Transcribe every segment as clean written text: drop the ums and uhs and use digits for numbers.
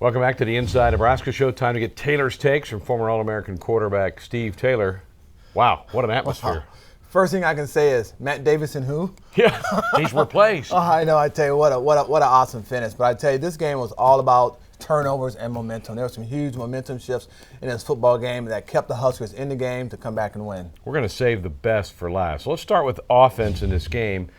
Welcome back to the Inside Nebraska show. Time to get Taylor's takes from former All-American quarterback Steve Taylor. Wow, what an atmosphere. Wow. First thing I can say is, Matt Davison who? Yeah, he's replaced. Oh, I know. I tell you, what an awesome finish. But I tell you, this game was all about turnovers and momentum. There were some huge momentum shifts in this football game that kept the Huskers in the game to come back and win. We're going to save the best for last. So let's start with offense in this game.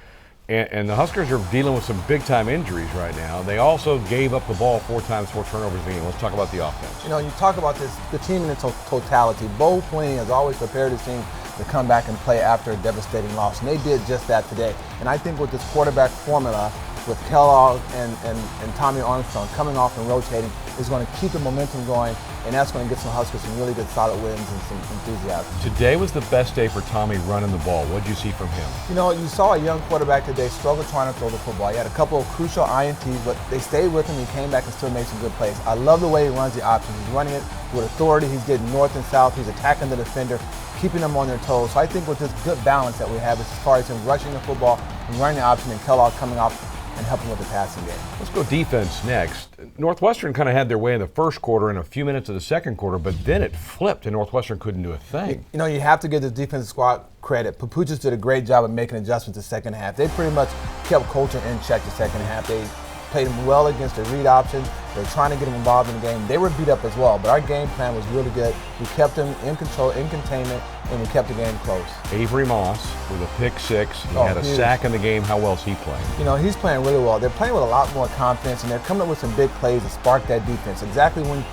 And the Huskers are dealing with some big-time injuries right now. They also gave up the ball 4 times, 4 turnovers in the game. Let's talk about the offense. You know, you talk about this, the team in its totality. Bo Pelini has always prepared his team to come back and play after a devastating loss, and they did just that today. And I think with this quarterback formula, with Kellogg and Tommy Armstrong coming off and rotating, is going to keep the momentum going, and that's going to get some Huskers some really good solid wins and some enthusiasm. Today was the best day for Tommy running the ball. What did you see from him? You know, you saw a young quarterback today struggle trying to throw the football. He had a couple of crucial INTs, but they stayed with him. He came back and still made some good plays. I love the way he runs the options. He's running it with authority. He's getting north and south. He's attacking the defender, keeping them on their toes. So I think with this good balance that we have as far as him rushing the football and running the option and Kellogg coming off and helping with the passing game. Let's go defense next. Northwestern kind of had their way in the first quarter and a few minutes of the second quarter, but then it flipped and Northwestern couldn't do a thing. You know, you have to give the defensive squad credit. Papuchis did a great job of making adjustments the second half. They pretty much kept Coulter in check the second half. They played him well against the read option. They're trying to get him involved in the game. They were beat up as well, but our game plan was really good. We kept him in control, in containment, and we kept the game close. Avery Moss with a pick 6. He had a sack in the game. How well is he playing? You know, he's playing really well. They're playing with a lot more confidence, and they're coming up with some big plays to spark that defense. Exactly when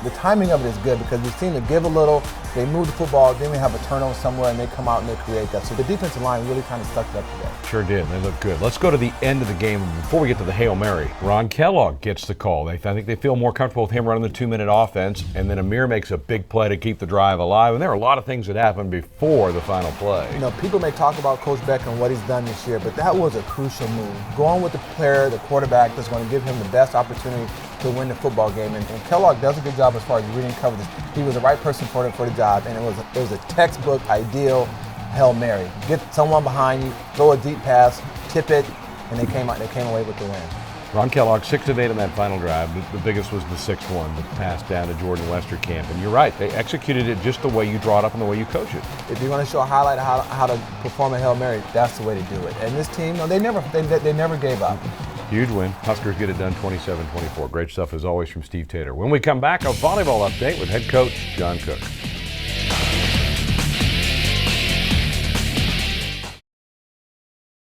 the timing of it is good, because we seem to give a little, they move the football, then we have a turnover somewhere, and they come out and they create that. So the defensive line really kind of stuck it up today. Sure did. They look good. Let's go to the end of the game. Before we get to the Hail Mary, Ron Kellogg gets the call. I think they feel more comfortable with him running the 2-minute offense, and then Amir makes a big play to keep the drive alive. And there are a lot of things that happened before the final play. You know, people may talk about Coach Beck and what he's done this year, but that was a crucial move. Going with the player, the quarterback, that's going to give him the best opportunity to win the football game. And Kellogg does a good job as far as reading coverage. He was the right person for the job, and it was a textbook, ideal Hail Mary. Get someone behind you, throw a deep pass, tip it, and they came away with the win. Ron Kellogg, 6 of 8 on that final drive. The biggest was the 6th one, the pass down to Jordan Westerkamp. And you're right, they executed it just the way you draw it up and the way you coach it. If you're going to show a highlight of how to perform a Hail Mary, that's the way to do it. And this team, no, they never gave up. Huge win. Huskers get it done 27-24. Great stuff as always from Steve Taylor. When we come back, a volleyball update with head coach John Cook.